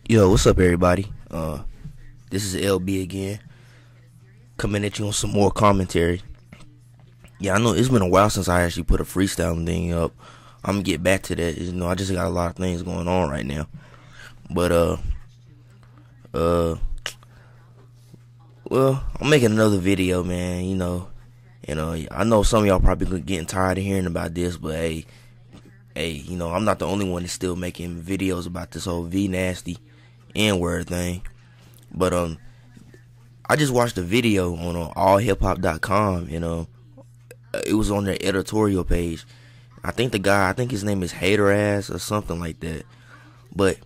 Yo, what's up, everybody? This is LB again, coming at you on some more commentary. Yeah, I know it's been a while since I actually put a freestyle thing up. I'm gonna get back to that. I just got a lot of things going on right now. But uh, well, I'm making another video, man. I know some of y'all probably getting tired of hearing about this, but hey, I'm not the only one that's still making videos about this whole V nasty N-word thing. But I just watched a video on allhiphop.com, it was on their editorial page. I think his name is Hater Ass or something like that. But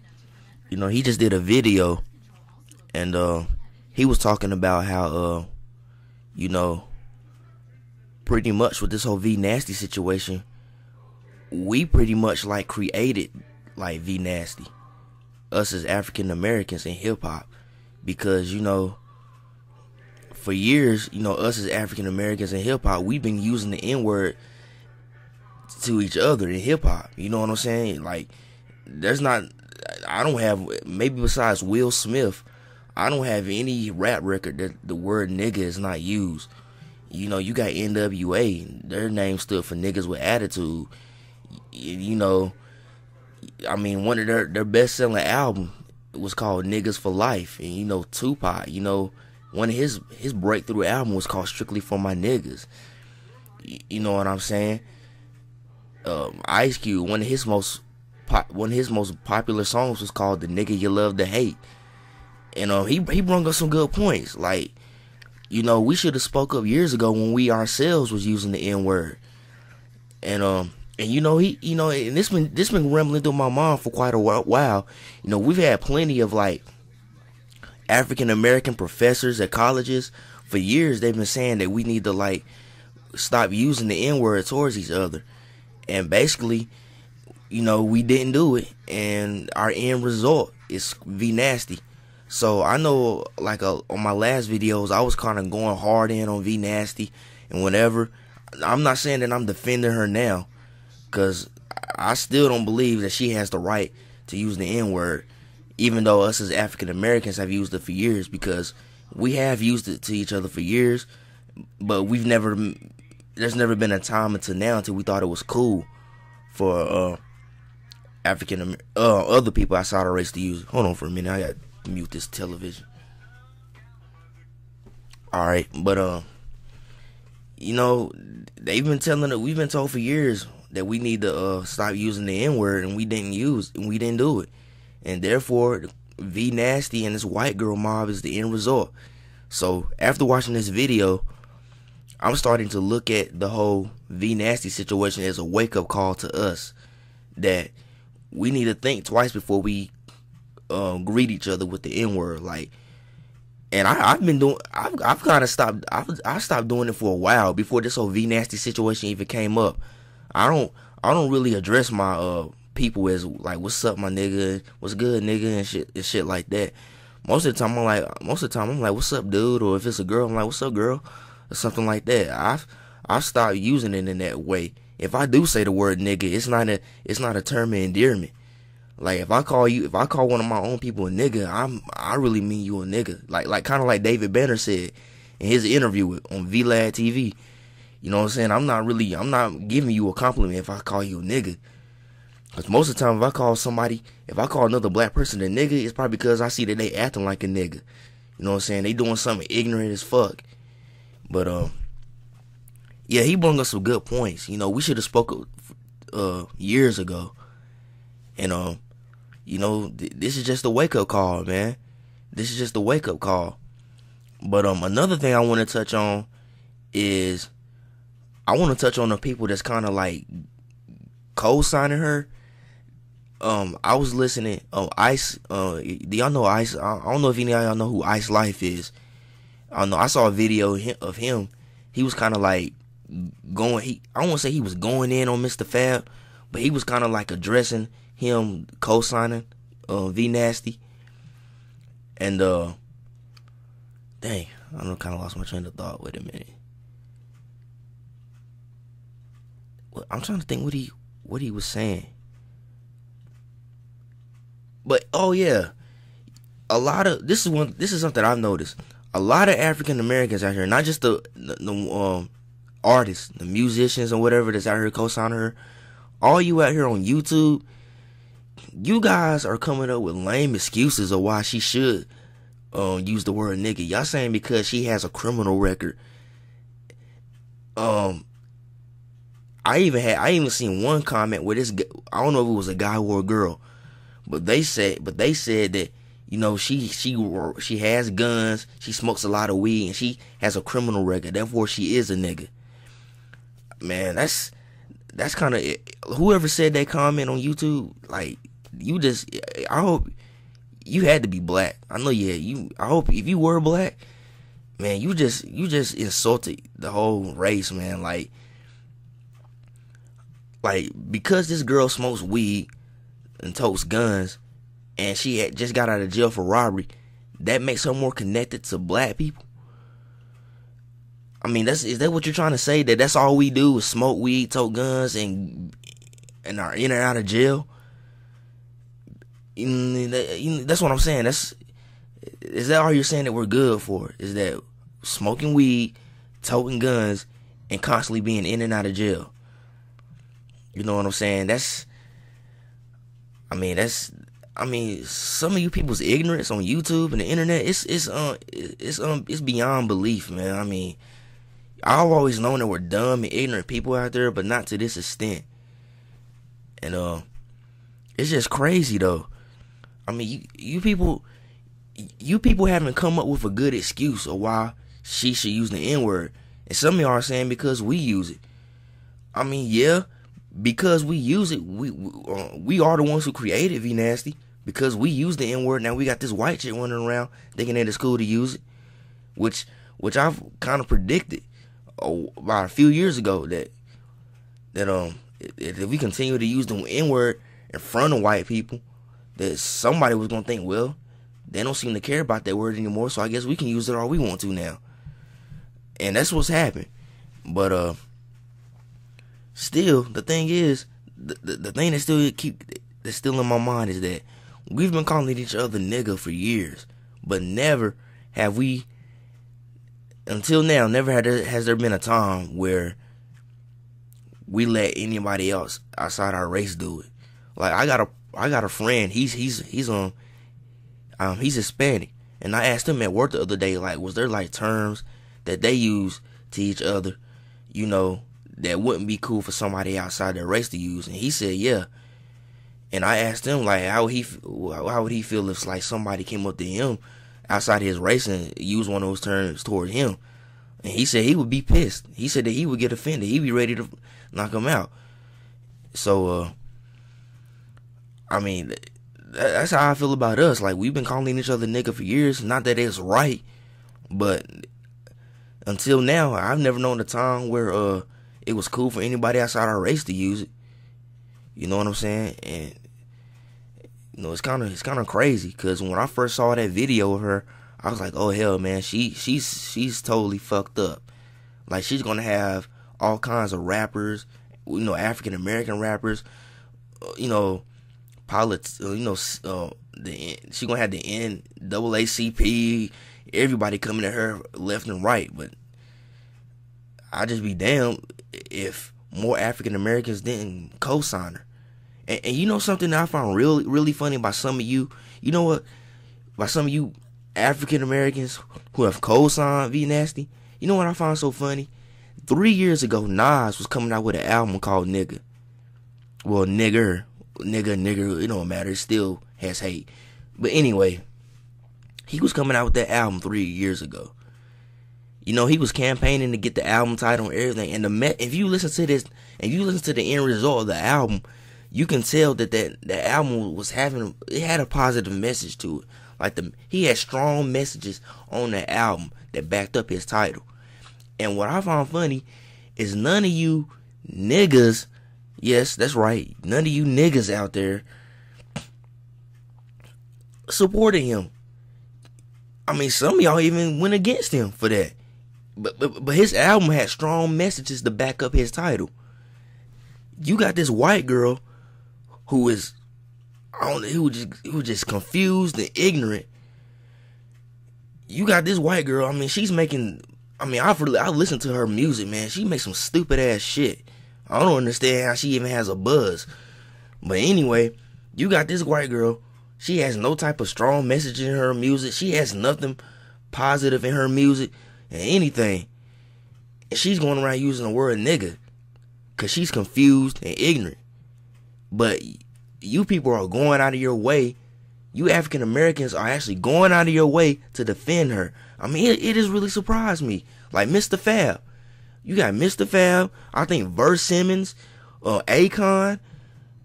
he just did a video, and he was talking about how pretty much with this whole V nasty situation, we pretty much like created like V nasty, us as African Americans in hip hop, because for years, us as African Americans in hip hop, we've been using the N word to each other in hip hop. You know what I'm saying? Like, I don't have, maybe besides Will Smith, I don't have any rap record that the word nigga is not used. You got NWA, their name stood for niggas with attitude. One of their best selling album was called Niggas for Life. And Tupac, one of his breakthrough album was called Strictly for My Niggas. You know what I'm saying? Ice Cube, one of his most popular songs was called The Nigga You Love to Hate. And he brought up some good points. Like, we should have spoke up years ago when we ourselves was using the N word. And this been rambling through my mind for quite a while. We've had plenty of like African American professors at colleges for years. They've been saying that we need to like stop using the N word towards each other, and basically, we didn't do it, and our end result is V nasty. So I know, like on my last videos, I was kind of going hard in on V nasty and whatever. I'm not saying that I'm defending her now, because I still don't believe that she has the right to use the N-word, even though us as African Americans have used it for years, because we have used it to each other for years, but there's never been a time until now until we thought it was cool for other people outside our race to use it. Hold on for a minute, I got to mute this television. Alright, but we've been told for years that we need to stop using the N-word, and we didn't do it. And therefore, V nasty and this white girl mob is the end result. So after watching this video, I'm starting to look at the whole V nasty situation as a wake-up call to us, that we need to think twice before we greet each other with the N-word. Like, and I've kind of stopped. I stopped doing it for a while before this whole V nasty situation even came up. I don't really address my people as like, what's up, my nigga, what's good, nigga, and shit like that. Most of the time I'm like, what's up, dude? Or if it's a girl, I'm like, what's up, girl, or something like that. I've stopped using it in that way. If I do say the word nigga, it's not a term of endearment. Like, if I call one of my own people a nigga, I really mean you a nigga. Like kind of like David Banner said in his interview on VLAD TV. You know what I'm saying? I'm not giving you a compliment if I call you a nigga. Because most of the time, if I call another black person a nigga, it's probably because I see that they acting like a nigga. You know what I'm saying? They doing something ignorant as fuck. But, yeah, he brought us some good points. We should have spoke years ago. And, this is just a wake-up call, man. This is just a wake-up call. But, another thing I want to touch on is, I want to touch on the people that's kind of like co-signing her. I was listening. Ice. Do y'all know Ice? I don't know if any of y'all know who Ice Life is. I don't know. I saw a video of him. He was kind of like I don't want to say he was going in on Mr. Fab, but he was kind of like addressing him co-signing V nasty. And dang, I kind of lost my train of thought. Wait a minute. I'm trying to think what he was saying. But oh yeah, a lot of this is something I've noticed. A lot of African Americans out here, not just the artists, the musicians or whatever that's out here co-signing her. All you out here on YouTube, you guys are coming up with lame excuses of why she should use the word nigga. Y'all saying because she has a criminal record. I even seen one comment where this, I don't know if it was a guy or a girl, but they said that, you know, she has guns, she smokes a lot of weed, and she has a criminal record. Therefore, she is a nigga. Man, that's kind of, whoever said that comment on YouTube, like, I hope you had to be black. I know I hope if you were black, man, you just insulted the whole race, man. Like because this girl smokes weed and totes guns, and she had just got out of jail for robbery, that makes her more connected to black people. I mean, is that what you're trying to say? That that's all we do is smoke weed, tote guns, and are in and out of jail? That's what I'm saying. Is that all you're saying that we're good for? Is that smoking weed, toting guns, and constantly being in and out of jail? You know what I'm saying? Some of you people's ignorance on YouTube and the internet, it's beyond belief, man. I mean, I've always known that we're dumb and ignorant people out there, but not to this extent. And it's just crazy though. I mean, you people haven't come up with a good excuse of why she should use the N-word. And some of y'all are saying because we use it. I mean, yeah, because we use it, we are the ones who created V Nasty. Because we use the N-word, now we got this white chick running around thinking that it's cool to use it, which I've kind of predicted about a few years ago that if we continue to use the N-word in front of white people, that somebody was gonna think, well, they don't seem to care about that word anymore, so I guess we can use it all we want to now. And that's what's happened. But still, the thing is, the thing that's still in my mind is that we've been calling each other nigga for years, but never have we, until now, has there been a time where we let anybody else outside our race do it. Like I got a friend. He's Hispanic, and I asked him at work the other day, like, was there like terms that they use to each other, you know, that wouldn't be cool for somebody outside their race to use? And he said, yeah. And I asked him, like, how would he feel if like somebody came up to him outside his race and used one of those terms toward him? And he said he would be pissed. He said that he would get offended. He'd be ready to knock him out. So, I mean, that's how I feel about us. Like, we've been calling each other nigga for years. Not that it's right, but until now, I've never known a time where it was cool for anybody outside our race to use it. You know what I'm saying? And you know, it's kind of crazy, because when I first saw that video of her, I was like, oh hell, man, she's totally fucked up. Like, she's gonna have all kinds of rappers, you know, African American rappers, you know, she's gonna have the NAACP, everybody coming at her left and right. But I'd just be damned if more African Americans didn't co-sign her. And you know something that I found really, really funny about some of you? You know what? By some of you African Americans who have co-signed V Nasty, you know what I found so funny? 3 years ago, Nas was coming out with an album called Nigga. Well, nigger, it don't matter. It still has hate. But anyway, he was coming out with that album 3 years ago. You know, he was campaigning to get the album title and everything. And if you listen to this, and you listen to the end result of the album, you can tell that the album it had a positive message to it. Like, he had strong messages on the album that backed up his title. And what I found funny is none of you niggas, yes, that's right, none of you niggas out there supported him. I mean, some of y'all even went against him for that. But his album had strong messages to back up his title. You got this white girl who was just confused and ignorant, you got this white girl. I mean, she's making. I mean, I listen to her music, man. She makes some stupid ass shit. I don't understand how she even has a buzz. But anyway, you got this white girl. She has no type of strong message in her music. She has nothing positive in her music and anything. And she's going around using the word nigga because she's confused and ignorant. But you people are going out of your way. You African Americans are actually going out of your way to defend her. I mean, it has really surprised me. Like Mr. Fab. You got Mr. Fab, I think Verse Simmons, Akon,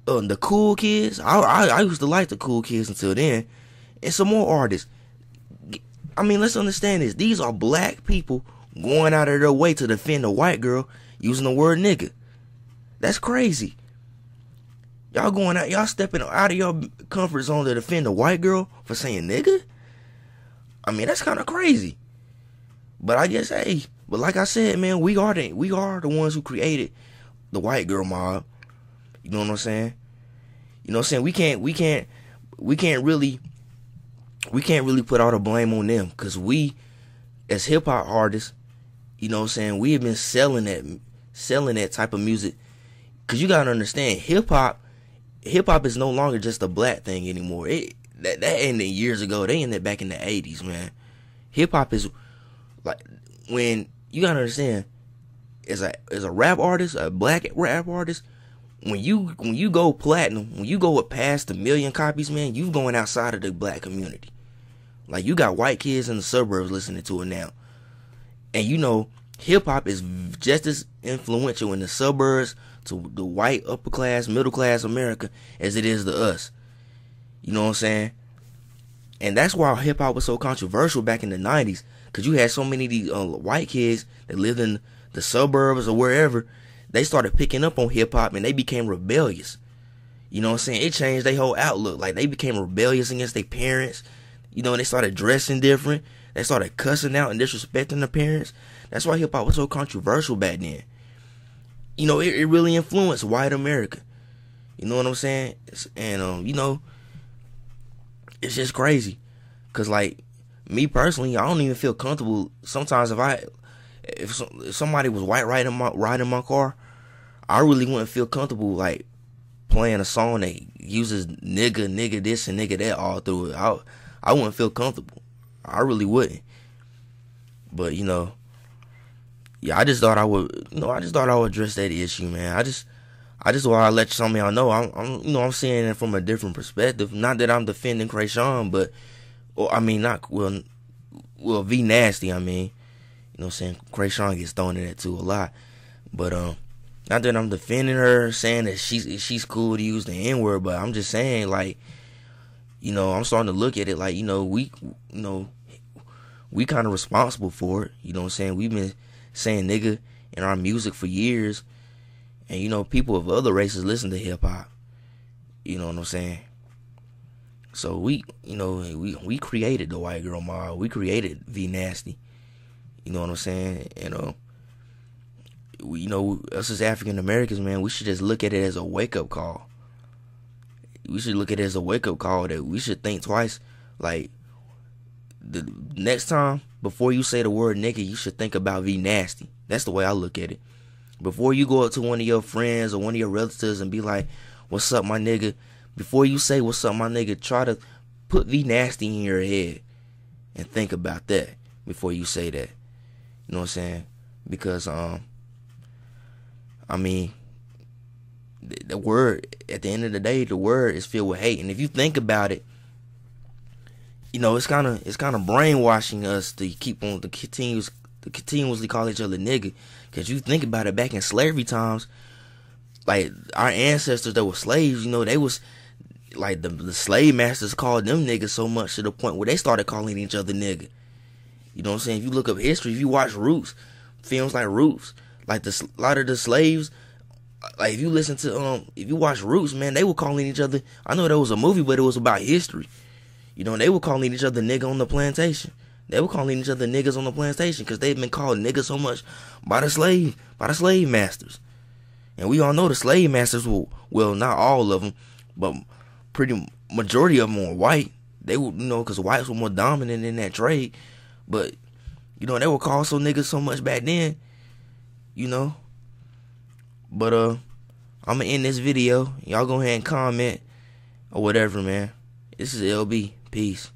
the Cool Kids. I used to like the Cool Kids until then. And some more artists. I mean, let's understand this. These are black people going out of their way to defend a white girl using the word nigga. That's crazy. Y'all stepping out of your comfort zone to defend a white girl for saying nigga? I mean, that's kind of crazy. But I guess, hey, but like I said, man, we are the ones who created the white girl mob. You know what I'm saying? You know what I'm saying? We can't really put all the blame on them, because we, as hip hop artists, you know what I'm saying, we have been selling that type of music. Because you gotta understand, hip hop is no longer just a black thing anymore. That ended years ago. They ended back in the 80s, man. Hip hop is like, when you gotta understand, as a rap artist, a black rap artist, when you go platinum, when you go past 1 million copies, man, you going outside of the black community. Like, you got white kids in the suburbs listening to it now. And you know, hip hop is just as influential in the suburbs to the white upper class, middle class America as it is to us. You know what I'm saying? And that's why hip hop was so controversial back in the 90s, because you had so many of these white kids that lived in the suburbs or wherever. They started picking up on hip hop and they became rebellious. You know what I'm saying? It changed their whole outlook. Like, they became rebellious against their parents. You know, they started dressing different. They started cussing out and disrespecting their parents. That's why hip hop was so controversial back then. You know, it really influenced white America. You know what I'm saying? And, you know, it's just crazy. Because, like, me personally, I don't even feel comfortable. Sometimes if somebody was white riding my car, I really wouldn't feel comfortable, like, playing a song that uses nigga this and nigga that all through it. I wouldn't feel comfortable. I really wouldn't. But, you know, yeah, I just thought I would address that issue, man. I just want to let some of y'all know I'm seeing it from a different perspective. Not that I'm defending Krayshawn, but, V Nasty, I mean. You know what I'm saying? Krayshawn gets thrown in that too a lot. But, not that I'm defending her, saying that she's cool to use the N-word, but I'm just saying, like, you know, I'm starting to look at it like, you know, we kind of responsible for it. You know what I'm saying? We've been saying nigga in our music for years. And, you know, people of other races listen to hip hop. You know what I'm saying? So we created the white girl mob. We created V Nasty. You know what I'm saying? And, us as African Americans, man, we should just look at it as a wake-up call. We should look at it as a wake-up call that we should think twice. Like, the next time, before you say the word nigga, you should think about V Nasty. That's the way I look at it. Before you go up to one of your friends or one of your relatives and be like, what's up, my nigga? Before you say what's up, my nigga, try to put V Nasty in your head and think about that before you say that. You know what I'm saying? Because, the word, at the end of the day, the word is filled with hate. And if you think about it, you know, it's kind of brainwashing us to continuously call each other nigga. Because you think about it, back in slavery times, like, our ancestors that were slaves, you know, they was, like, the slave masters called them niggas so much to the point where they started calling each other nigga. You know what I'm saying? If you look up history, if you watch Roots, films like Roots, like a lot of the slaves, like, if you watch Roots, man, they were calling each other, I know there was a movie, but it was about history. You know, they were calling each other nigga on the plantation. They were calling each other niggas on the plantation because they've been called niggas so much by the slave masters. And we all know the slave masters well, not all of them, but pretty majority of them were white. They were, you know, because whites were more dominant in that trade. But, you know, they were called so niggas so much back then, you know. But, I'm going to end this video. Y'all go ahead and comment or whatever, man. This is LB. Peace.